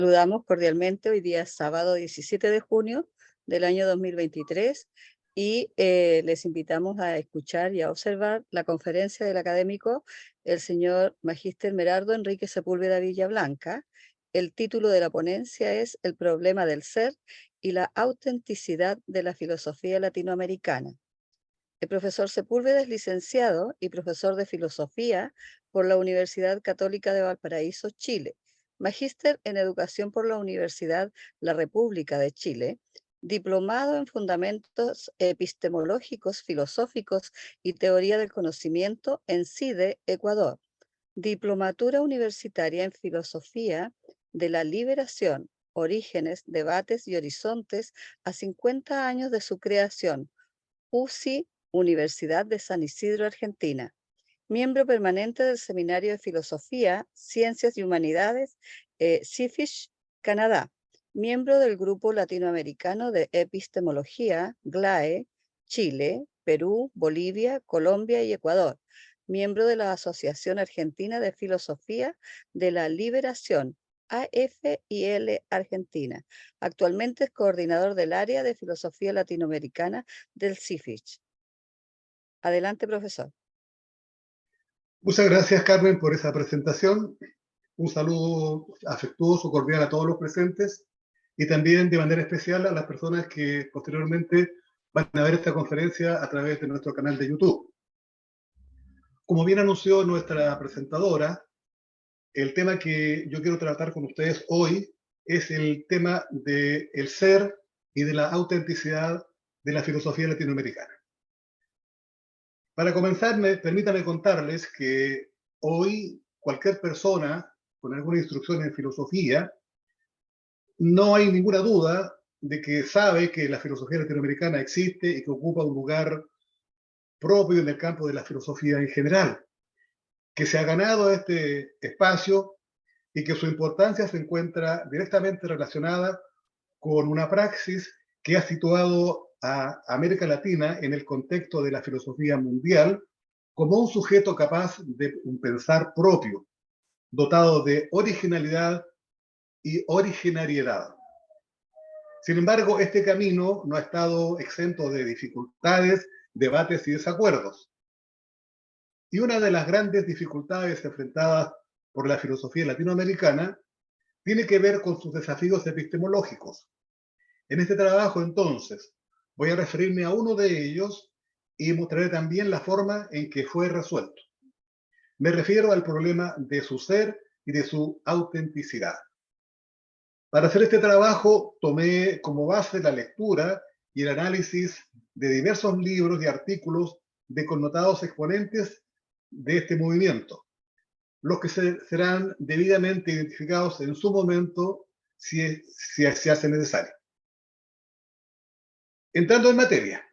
Saludamos cordialmente hoy día sábado 17 de junio del año 2023 y les invitamos a escuchar y a observar la conferencia del académico el señor Magíster Merardo Enrique Sepúlveda Villablanca. El título de la ponencia es El problema del ser y la autenticidad de la filosofía latinoamericana. El profesor Sepúlveda es licenciado y profesor de filosofía por la Universidad Católica de Valparaíso, Chile, magíster en educación por la Universidad La República de Chile, diplomado en fundamentos epistemológicos, filosóficos y teoría del conocimiento en CIDE, Ecuador, diplomatura universitaria en filosofía de la liberación, orígenes, debates y horizontes a 50 años de su creación, UCI, Universidad de San Isidro, Argentina. Miembro permanente del Seminario de Filosofía, Ciencias y Humanidades, CIFISH, Canadá. Miembro del Grupo Latinoamericano de Epistemología, GLAE, Chile, Perú, Bolivia, Colombia y Ecuador. Miembro de la Asociación Argentina de Filosofía de la Liberación, AFIL Argentina. Actualmente es coordinador del área de Filosofía Latinoamericana del CIFISH. Adelante, profesor. Muchas gracias, Carmen, por esa presentación. Un saludo afectuoso, cordial a todos los presentes y también de manera especial a las personas que posteriormente van a ver esta conferencia a través de nuestro canal de YouTube. Como bien anunció nuestra presentadora, el tema que yo quiero tratar con ustedes hoy es el tema del ser y de la autenticidad de la filosofía latinoamericana. Para comenzar, permítanme contarles que hoy cualquier persona con alguna instrucción en filosofía, no hay ninguna duda de que sabe que la filosofía latinoamericana existe y que ocupa un lugar propio en el campo de la filosofía en general, que se ha ganado este espacio y que su importancia se encuentra directamente relacionada con una praxis que ha situado a América Latina en el contexto de la filosofía mundial como un sujeto capaz de un pensar propio, dotado de originalidad y originariedad. Sin embargo, este camino no ha estado exento de dificultades, debates y desacuerdos. Y una de las grandes dificultades enfrentadas por la filosofía latinoamericana tiene que ver con sus desafíos epistemológicos. En este trabajo, entonces, voy a referirme a uno de ellos y mostraré también la forma en que fue resuelto. Me refiero al problema de su ser y de su autenticidad. Para hacer este trabajo tomé como base la lectura y el análisis de diversos libros y artículos de connotados exponentes de este movimiento, los que serán debidamente identificados en su momento si se hace necesario. Entrando en materia,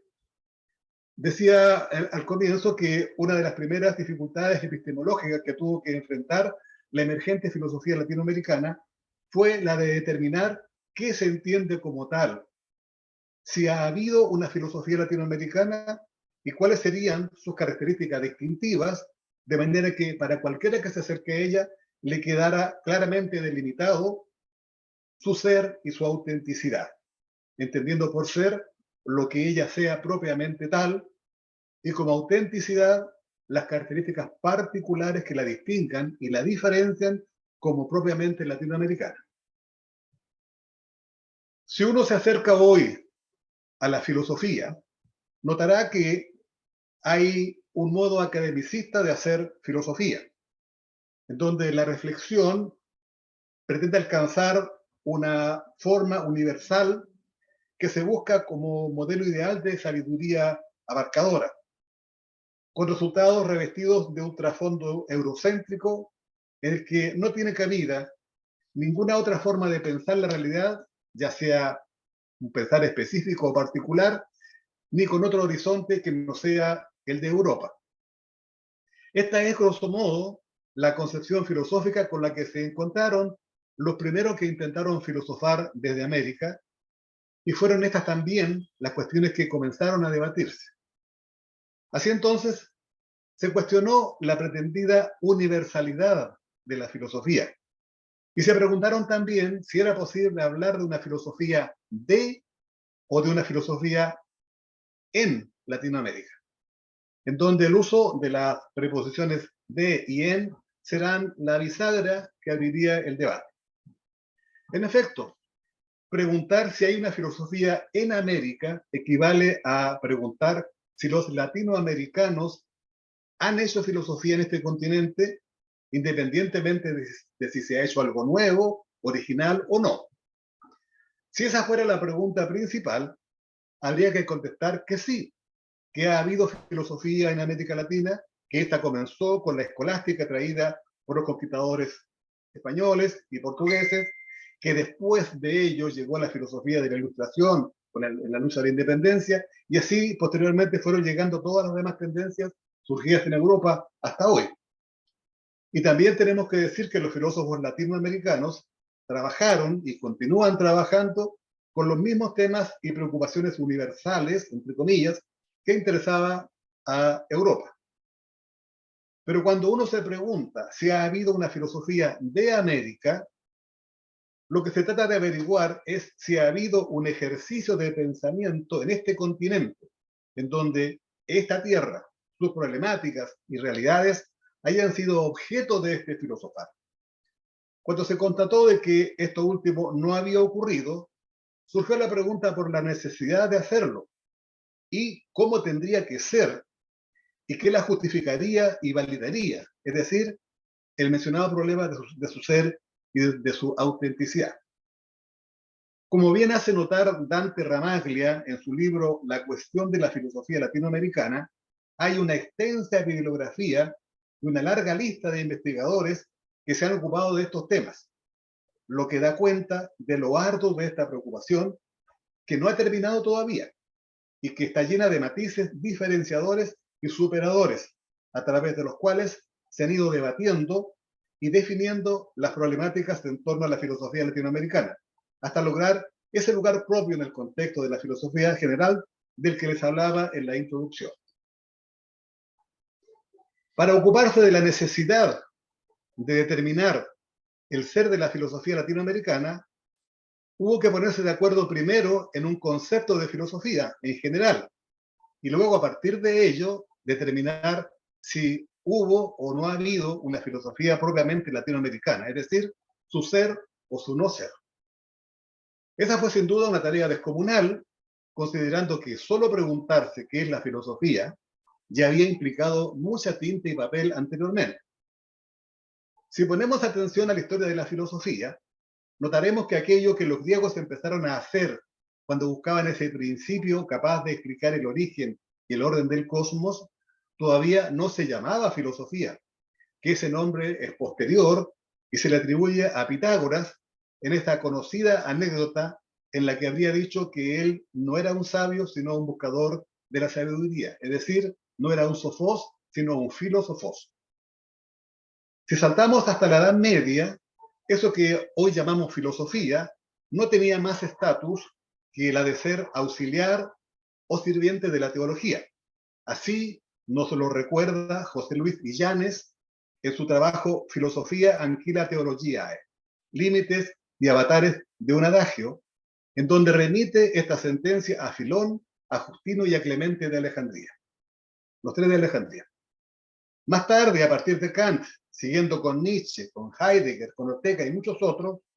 decía al comienzo que una de las primeras dificultades epistemológicas que tuvo que enfrentar la emergente filosofía latinoamericana fue la de determinar qué se entiende como tal, si ha habido una filosofía latinoamericana y cuáles serían sus características distintivas, de manera que para cualquiera que se acerque a ella le quedara claramente delimitado su ser y su autenticidad, entendiendo por ser lo que ella sea propiamente tal, y como autenticidad las características particulares que la distingan y la diferencian como propiamente latinoamericana. Si uno se acerca hoy a la filosofía, notará que hay un modo academicista de hacer filosofía, en donde la reflexión pretende alcanzar una forma universal que se busca como modelo ideal de sabiduría abarcadora, con resultados revestidos de un trasfondo eurocéntrico en el que no tiene cabida ninguna otra forma de pensar la realidad, ya sea un pensar específico o particular, ni con otro horizonte que no sea el de Europa. Esta es, grosso modo, la concepción filosófica con la que se encontraron los primeros que intentaron filosofar desde América, y fueron estas también las cuestiones que comenzaron a debatirse. Así entonces, se cuestionó la pretendida universalidad de la filosofía Y se preguntaron también si era posible hablar de una filosofía de o de una filosofía en Latinoamérica, en donde el uso de las preposiciones de y en serán la bisagra que abriría el debate. En efecto, preguntar si hay una filosofía en América equivale a preguntar si los latinoamericanos han hecho filosofía en este continente, independientemente de si se ha hecho algo nuevo, original o no. Si esa fuera la pregunta principal, habría que contestar que sí, que ha habido filosofía en América Latina, que esta comenzó con la escolástica traída por los conquistadores españoles y portugueses, que después de ello llegó la filosofía de la Ilustración con la lucha de la independencia, y así posteriormente fueron llegando todas las demás tendencias surgidas en Europa hasta hoy. Y también tenemos que decir que los filósofos latinoamericanos trabajaron y continúan trabajando con los mismos temas y preocupaciones universales, entre comillas, que interesaba a Europa. Pero cuando uno se pregunta si ha habido una filosofía de América, lo que se trata de averiguar es si ha habido un ejercicio de pensamiento en este continente, en donde esta tierra, sus problemáticas y realidades hayan sido objeto de este filosofar. Cuando se constató de que esto último no había ocurrido, surgió la pregunta por la necesidad de hacerlo y cómo tendría que ser y qué la justificaría y validaría, es decir, el mencionado problema de su ser y de su autenticidad. Como bien hace notar Dante Ramaglia en su libro La cuestión de la filosofía latinoamericana, hay una extensa bibliografía y una larga lista de investigadores que se han ocupado de estos temas, lo que da cuenta de lo arduo de esta preocupación que no ha terminado todavía y que está llena de matices diferenciadores y superadores, a través de los cuales se han ido debatiendo y definiendo las problemáticas en torno a la filosofía latinoamericana, hasta lograr ese lugar propio en el contexto de la filosofía general del que les hablaba en la introducción. Para ocuparse de la necesidad de determinar el ser de la filosofía latinoamericana, hubo que ponerse de acuerdo primero en un concepto de filosofía en general, y luego a partir de ello determinar si hubo o no ha habido una filosofía propiamente latinoamericana, es decir, su ser o su no ser. Esa fue sin duda una tarea descomunal, considerando que solo preguntarse qué es la filosofía ya había implicado mucha tinta y papel anteriormente. Si ponemos atención a la historia de la filosofía, notaremos que aquello que los griegos empezaron a hacer cuando buscaban ese principio capaz de explicar el origen y el orden del cosmos, todavía no se llamaba filosofía, que ese nombre es posterior y se le atribuye a Pitágoras en esta conocida anécdota en la que habría dicho que él no era un sabio, sino un buscador de la sabiduría, es decir, no era un sofós, sino un filósofos. Si saltamos hasta la Edad Media, eso que hoy llamamos filosofía no tenía más estatus que la de ser auxiliar o sirviente de la teología. Así nos lo recuerda José Luis Illanes en su trabajo Filosofía Anquila Theologiae, límites y avatares de un adagio, en donde remite esta sentencia a Filón, a Justino y a Clemente de Alejandría, los tres de Alejandría. Más tarde, a partir de Kant, siguiendo con Nietzsche, con Heidegger, con Ortega y muchos otros,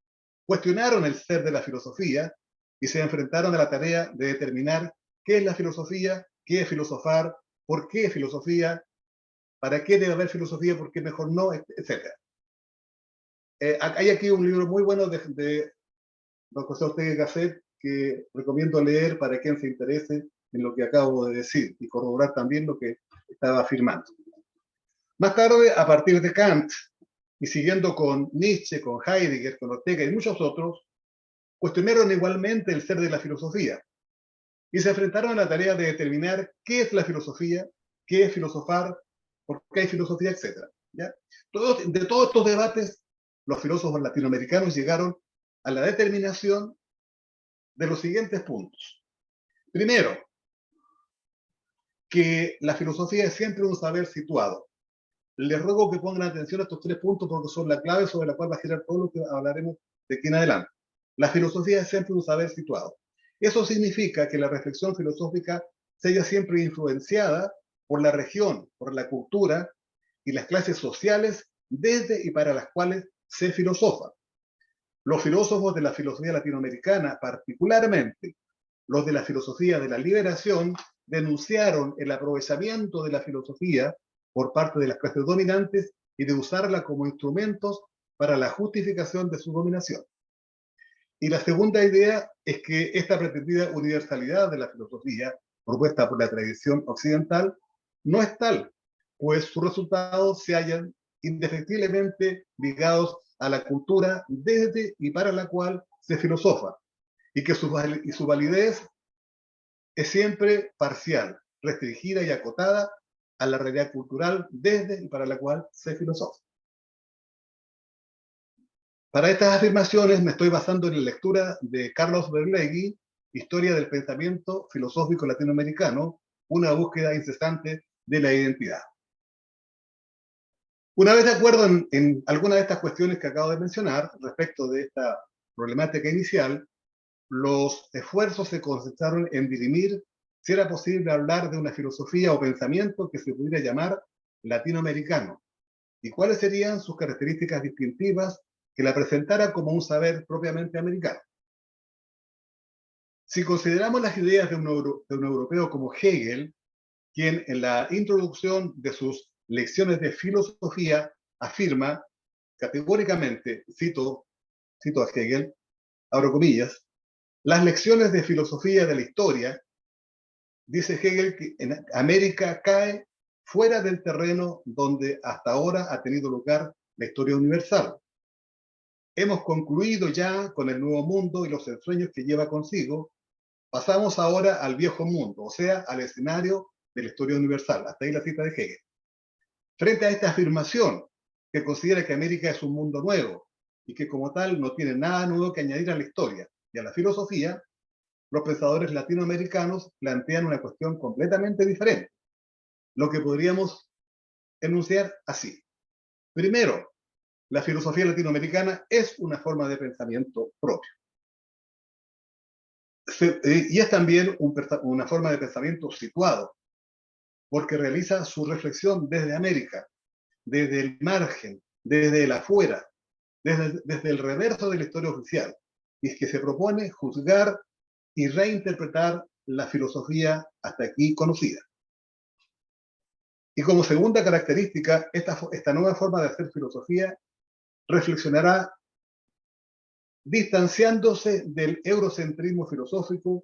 cuestionaron el ser de la filosofía y se enfrentaron a la tarea de determinar qué es la filosofía, qué es filosofar, por qué es filosofía, para qué debe haber filosofía, por qué mejor no, etc. Hay aquí un libro muy bueno de don José Ortega y Gasset que recomiendo leer para quien se interese en lo que acabo de decir y corroborar también lo que estaba afirmando. Más tarde, a partir de Kant, y siguiendo con Nietzsche, con Heidegger, con Ortega y muchos otros, cuestionaron igualmente el ser de la filosofía y se enfrentaron a la tarea de determinar qué es la filosofía, qué es filosofar, por qué hay filosofía, etc. ¿Ya? De todos estos debates, los filósofos latinoamericanos llegaron a la determinación de los siguientes puntos. Primero, que la filosofía es siempre un saber situado, Les ruego que pongan atención a estos 3 puntos porque son la clave sobre la cual va a girar todo lo que hablaremos de aquí en adelante. La filosofía es siempre un saber situado. Eso significa que la reflexión filosófica sea siempre influenciada por la región, por la cultura y las clases sociales desde y para las cuales se filosofa. Los filósofos de la filosofía latinoamericana, particularmente los de la filosofía de la liberación, denunciaron el aprovechamiento de la filosofía por parte de las clases dominantes y de usarla como instrumentos para la justificación de su dominación. Y la segunda idea es que esta pretendida universalidad de la filosofía, propuesta por la tradición occidental, no es tal, pues sus resultados se hallan indefectiblemente ligados a la cultura desde y para la cual se filosofa, y que su validez es siempre parcial, restringida y acotada a la realidad cultural desde y para la cual se filosofa. Para estas afirmaciones me estoy basando en la lectura de Carlos Berlegui, Historia del Pensamiento Filosófico Latinoamericano, una búsqueda incesante de la identidad. Una vez de acuerdo en algunas de estas cuestiones que acabo de mencionar respecto de esta problemática inicial, los esfuerzos se concentraron en dirimir si era posible hablar de una filosofía o pensamiento que se pudiera llamar latinoamericano y cuáles serían sus características distintivas que la presentara como un saber propiamente americano. Si consideramos las ideas de un europeo como Hegel, quien en la introducción de sus lecciones de filosofía afirma categóricamente, cito a Hegel, abro comillas, las lecciones de filosofía de la historia, dice Hegel que en América cae fuera del terreno donde hasta ahora ha tenido lugar la historia universal. Hemos concluido ya con el nuevo mundo y los ensueños que lleva consigo. Pasamos ahora al viejo mundo, o sea, al escenario de la historia universal. Hasta ahí la cita de Hegel. Frente a esta afirmación, que considera que América es un mundo nuevo y que como tal no tiene nada nuevo que añadir a la historia y a la filosofía, los pensadores latinoamericanos plantean una cuestión completamente diferente, lo que podríamos enunciar así. Primero, la filosofía latinoamericana es una forma de pensamiento propio. Y es también una forma de pensamiento situado, porque realiza su reflexión desde América, desde el margen, desde el afuera, desde el reverso de la historia oficial, y es que se propone juzgar y reinterpretar la filosofía hasta aquí conocida. Y como segunda característica, esta nueva forma de hacer filosofía reflexionará distanciándose del eurocentrismo filosófico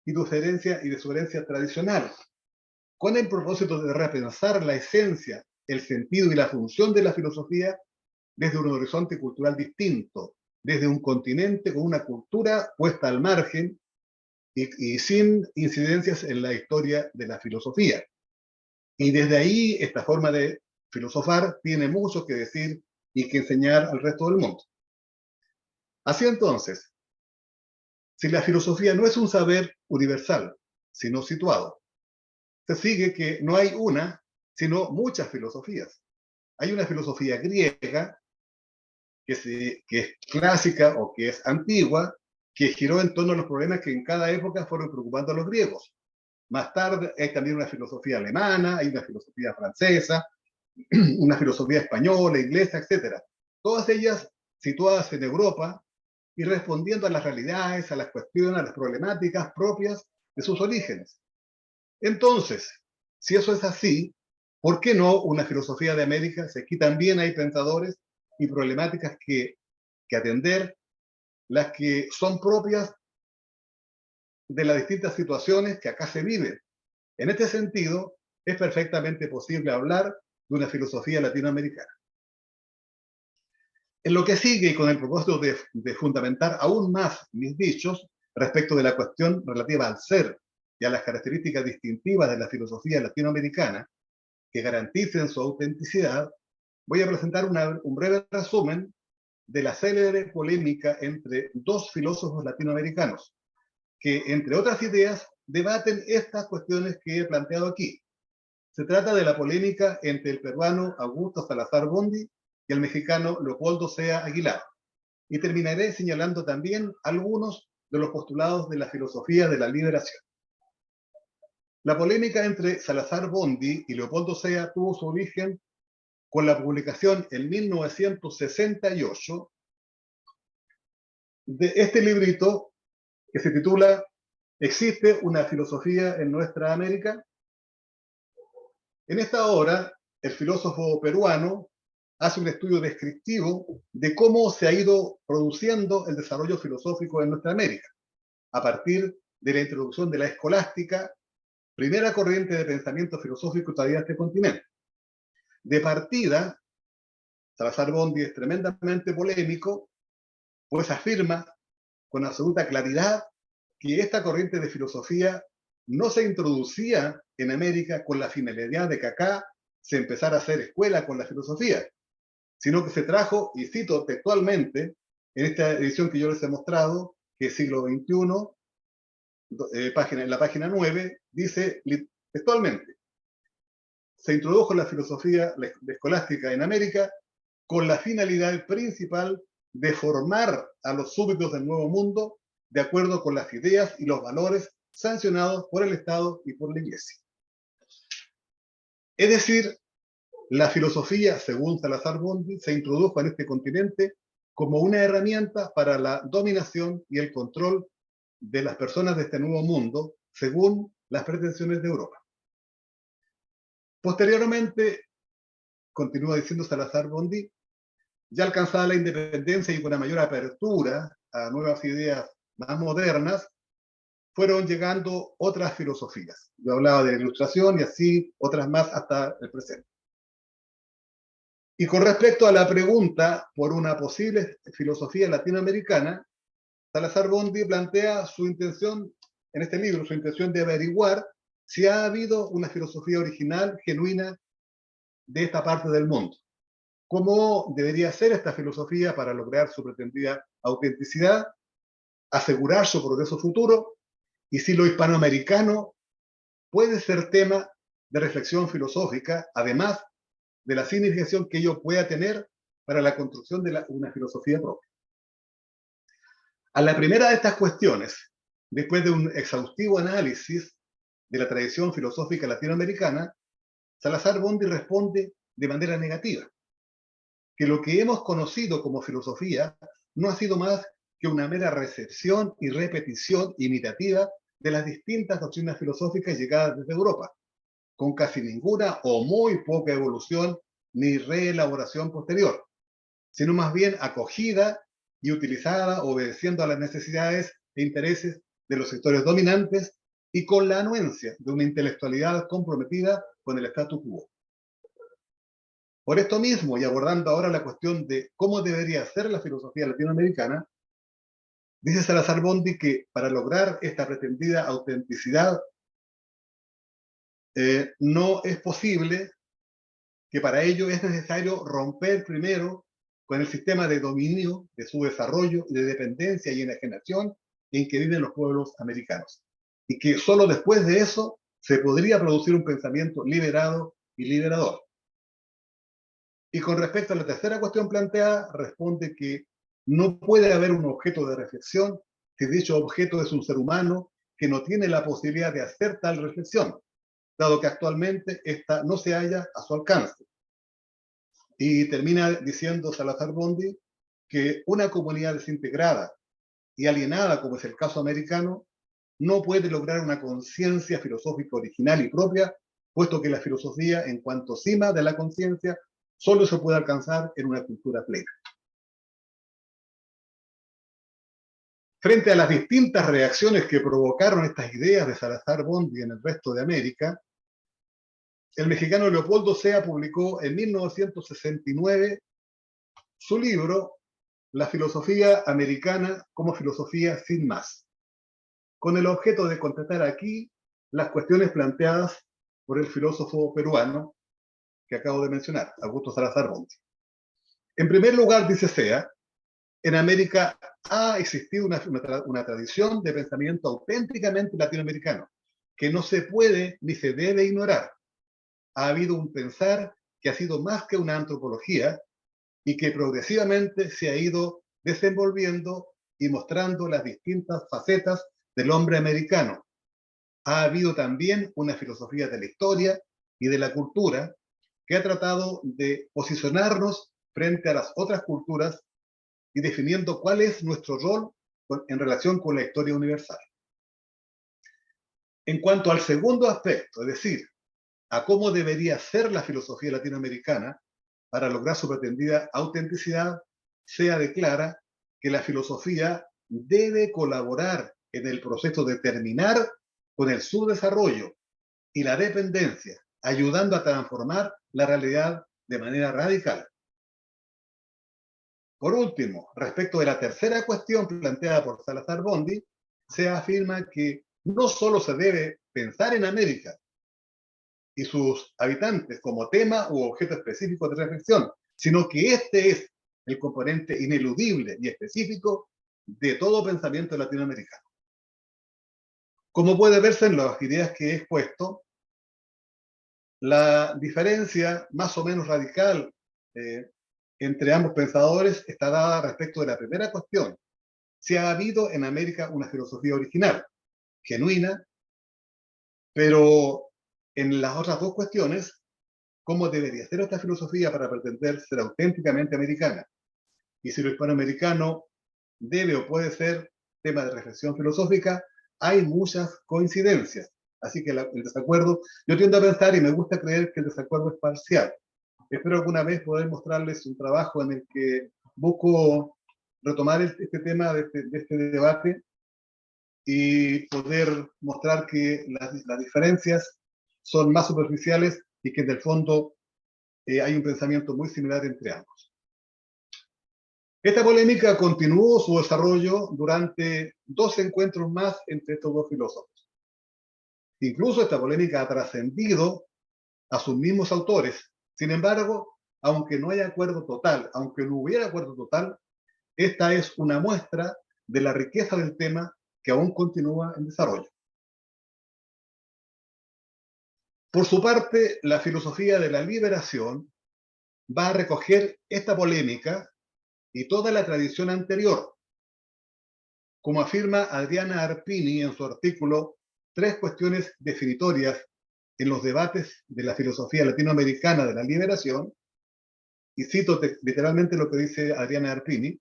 y de su herencia tradicional, con el propósito de repensar la esencia, el sentido y la función de la filosofía desde un horizonte cultural distinto, desde un continente con una cultura puesta al margen y sin incidencias en la historia de la filosofía. Y desde ahí esta forma de filosofar tiene mucho que decir y que enseñar al resto del mundo. Así entonces, si la filosofía no es un saber universal, sino situado, se sigue que no hay una, sino muchas filosofías. Hay una filosofía griega que es clásica o que es antigua, que giró en torno a los problemas que en cada época fueron preocupando a los griegos. Más tarde hay también una filosofía alemana, hay una filosofía francesa, una filosofía española, inglesa, etc. Todas ellas situadas en Europa y respondiendo a las realidades, a las cuestiones, a las problemáticas propias de sus orígenes. Entonces, si eso es así, ¿por qué no una filosofía de América? Si aquí también hay pensadores y problemáticas que atender, las que son propias de las distintas situaciones que acá se viven. En este sentido, es perfectamente posible hablar de una filosofía latinoamericana. En lo que sigue y con el propósito de fundamentar aún más mis dichos respecto de la cuestión relativa al ser y a las características distintivas de la filosofía latinoamericana que garanticen su autenticidad, voy a presentar un breve resumen de la célebre polémica entre dos filósofos latinoamericanos que, entre otras ideas, debaten estas cuestiones que he planteado aquí. Se trata de la polémica entre el peruano Augusto Salazar Bondy y el mexicano Leopoldo Sea Aguilar. Y terminaré señalando también algunos de los postulados de la filosofía de la liberación. La polémica entre Salazar Bondy y Leopoldo Sea tuvo su origen con la publicación en 1968 de este librito que se titula ¿Existe una filosofía en nuestra América? En esta obra, el filósofo peruano hace un estudio descriptivo de cómo se ha ido produciendo el desarrollo filosófico en nuestra América, a partir de la introducción de la escolástica, primera corriente de pensamiento filosófico todavía en este continente. De partida, Salazar Bondy es tremendamente polémico, pues afirma con absoluta claridad que esta corriente de filosofía no se introducía en América con la finalidad de que acá se empezara a hacer escuela con la filosofía, sino que se trajo, y cito textualmente, en esta edición que yo les he mostrado, que es siglo XXI, en la página 9, dice textualmente, se introdujo la filosofía escolástica en América con la finalidad principal de formar a los súbditos del Nuevo Mundo de acuerdo con las ideas y los valores sancionados por el Estado y por la Iglesia. Es decir, la filosofía, según Salazar Bondy, se introdujo en este continente como una herramienta para la dominación y el control de las personas de este Nuevo Mundo, según las pretensiones de Europa. Posteriormente, continúa diciendo Salazar Bondy, ya alcanzada la independencia y con una mayor apertura a nuevas ideas más modernas, fueron llegando otras filosofías. Yo hablaba de la Ilustración y así otras más hasta el presente. Y con respecto a la pregunta por una posible filosofía latinoamericana, Salazar Bondy plantea su intención, en este libro, su intención de averiguar si ha habido una filosofía original, genuina, de esta parte del mundo. ¿Cómo debería ser esta filosofía para lograr su pretendida autenticidad, asegurar su progreso futuro, y si lo hispanoamericano puede ser tema de reflexión filosófica, además de la significación que ello pueda tener para la construcción de una filosofía propia? A la primera de estas cuestiones, después de un exhaustivo análisis de la tradición filosófica latinoamericana, Salazar Bondy responde de manera negativa, que lo que hemos conocido como filosofía no ha sido más que una mera recepción y repetición imitativa de las distintas doctrinas filosóficas llegadas desde Europa, con casi ninguna o muy poca evolución ni reelaboración posterior, sino más bien acogida y utilizada obedeciendo a las necesidades e intereses de los sectores dominantes y con la anuencia de una intelectualidad comprometida con el statu quo. Por esto mismo, y abordando ahora la cuestión de cómo debería ser la filosofía latinoamericana, dice Salazar Bondy que para lograr esta pretendida autenticidad no es posible, que para ello es necesario romper primero con el sistema de dominio, de su desarrollo, de dependencia y enajenación en que viven los pueblos americanos. Y que solo después de eso se podría producir un pensamiento liberado y liberador. Y con respecto a la tercera cuestión planteada, responde que no puede haber un objeto de reflexión si dicho objeto es un ser humano que no tiene la posibilidad de hacer tal reflexión, dado que actualmente esta no se halla a su alcance. Y termina diciendo Salazar Bondy que una comunidad desintegrada y alienada, como es el caso americano, no puede lograr una conciencia filosófica original y propia, puesto que la filosofía, en cuanto cima de la conciencia, solo se puede alcanzar en una cultura plena. Frente a las distintas reacciones que provocaron estas ideas de Salazar Bondy en el resto de América, el mexicano Leopoldo Sea publicó en 1969 su libro La filosofía americana como filosofía sin más, con el objeto de contestar aquí las cuestiones planteadas por el filósofo peruano que acabo de mencionar, Augusto Salazar Bondy. En primer lugar, dice Sea, en América ha existido una tradición de pensamiento auténticamente latinoamericano, que no se puede ni se debe ignorar. ha habido un pensar que ha sido más que una antropología y que progresivamente se ha ido desenvolviendo y mostrando las distintas facetas del hombre americano. Ha habido también una filosofía de la historia y de la cultura que ha tratado de posicionarnos frente a las otras culturas y definiendo cuál es nuestro rol en relación con la historia universal. En cuanto al segundo aspecto, es decir, a cómo debería ser la filosofía latinoamericana para lograr su pretendida autenticidad, se declara que la filosofía debe colaborar en el proceso de terminar con el subdesarrollo y la dependencia, ayudando a transformar la realidad de manera radical. Por último, respecto de la tercera cuestión planteada por Salazar Bondi, se afirma que no solo se debe pensar en América y sus habitantes como tema u objeto específico de reflexión, sino que este es el componente ineludible y específico de todo pensamiento latinoamericano. Como puede verse en las ideas que he expuesto, la diferencia más o menos radical entre ambos pensadores está dada respecto de la primera cuestión. Si ha habido en América una filosofía original, genuina, pero en las otras dos cuestiones, ¿cómo debería ser esta filosofía para pretender ser auténticamente americana? Y si lo hispanoamericano debe o puede ser tema de reflexión filosófica, hay muchas coincidencias. Así que el desacuerdo, yo tiendo a pensar y me gusta creer que el desacuerdo es parcial. Espero alguna vez poder mostrarles un trabajo en el que busco retomar este tema de este debate y poder mostrar que las diferencias son más superficiales y que en el fondo hay un pensamiento muy similar entre ambos. Esta polémica continuó su desarrollo durante dos encuentros más entre estos dos filósofos. Incluso esta polémica ha trascendido a sus mismos autores. Sin embargo, aunque no haya acuerdo total, aunque no hubiera acuerdo total, esta es una muestra de la riqueza del tema que aún continúa en desarrollo. Por su parte, la filosofía de la liberación va a recoger esta polémica y toda la tradición anterior, como afirma Adriana Arpini en su artículo Tres cuestiones definitorias en los debates de la filosofía latinoamericana de la liberación, y cito literalmente lo que dice Adriana Arpini: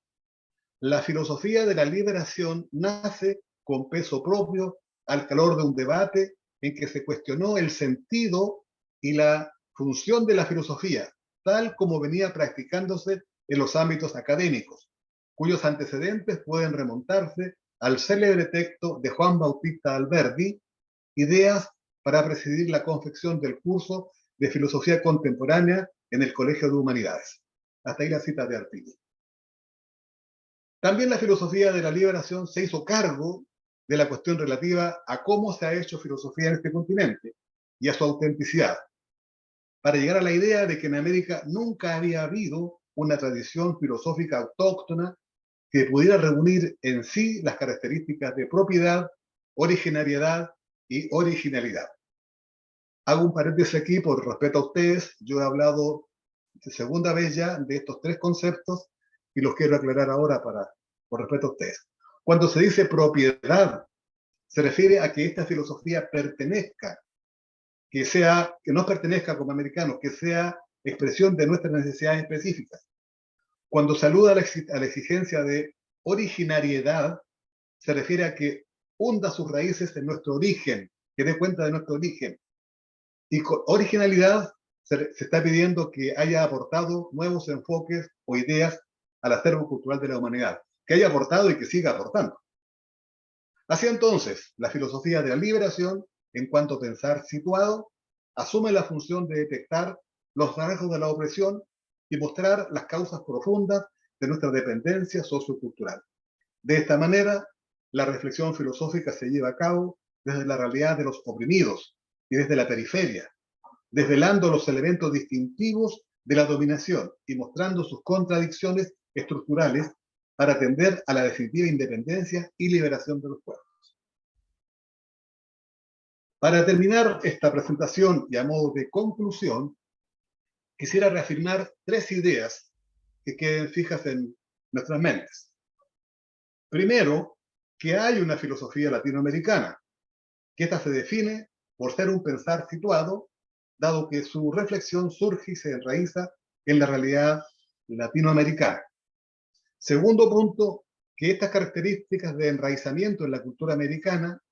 la filosofía de la liberación nace con peso propio al calor de un debate en que se cuestionó el sentido y la función de la filosofía, tal como venía practicándose en los ámbitos académicos, cuyos antecedentes pueden remontarse al célebre texto de Juan Bautista Alberdi, Ideas para presidir la confección del curso de filosofía contemporánea en el Colegio de Humanidades. Hasta ahí la cita de Arpini. También la filosofía de la liberación se hizo cargo de la cuestión relativa a cómo se ha hecho filosofía en este continente y a su autenticidad, para llegar a la idea de que en América nunca había habido una tradición filosófica autóctona que pudiera reunir en sí las características de propiedad, originariedad y originalidad. Hago un paréntesis aquí por respeto a ustedes. Yo he hablado de segunda vez ya de estos tres conceptos y los quiero aclarar ahora por respeto a ustedes. Cuando se dice propiedad, se refiere a que esta filosofía pertenezca, que no pertenezca como americanos, que sea expresión de nuestras necesidades específicas. Cuando saluda a la exigencia de originariedad, se refiere a que hunda sus raíces en nuestro origen, que dé cuenta de nuestro origen. Y con originalidad se está pidiendo que haya aportado nuevos enfoques o ideas al acervo cultural de la humanidad, que haya aportado y que siga aportando. Así entonces, la filosofía de la liberación, en cuanto a pensar situado, asume la función de detectar los rasgos de la opresión y mostrar las causas profundas de nuestra dependencia sociocultural. De esta manera, la reflexión filosófica se lleva a cabo desde la realidad de los oprimidos y desde la periferia, desvelando los elementos distintivos de la dominación y mostrando sus contradicciones estructurales para atender a la definitiva independencia y liberación de los pueblos. Para terminar esta presentación y a modo de conclusión, quisiera reafirmar 3 ideas que queden fijas en nuestras mentes. Primero, que hay una filosofía latinoamericana, que esta se define por ser un pensar situado, dado que su reflexión surge y se enraiza en la realidad latinoamericana. Segundo punto, que estas características de enraizamiento en la cultura americana,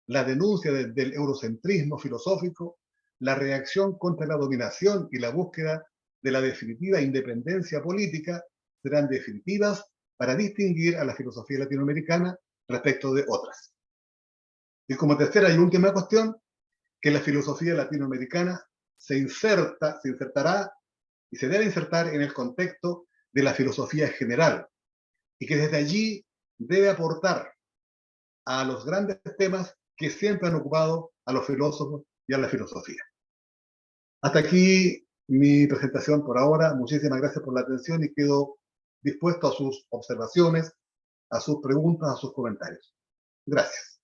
la denuncia del eurocentrismo filosófico, la reacción contra la dominación y la búsqueda de la definitiva independencia política serán definitivas para distinguir a la filosofía latinoamericana respecto de otras. Y como tercera y última cuestión, que la filosofía latinoamericana se insertará y se debe insertar en el contexto de la filosofía general, y que desde allí debe aportar a los grandes temas que siempre han ocupado a los filósofos y a la filosofía. Hasta aquí mi presentación por ahora. Muchísimas gracias por la atención y quedo dispuesto a sus observaciones, a sus preguntas, a sus comentarios. Gracias.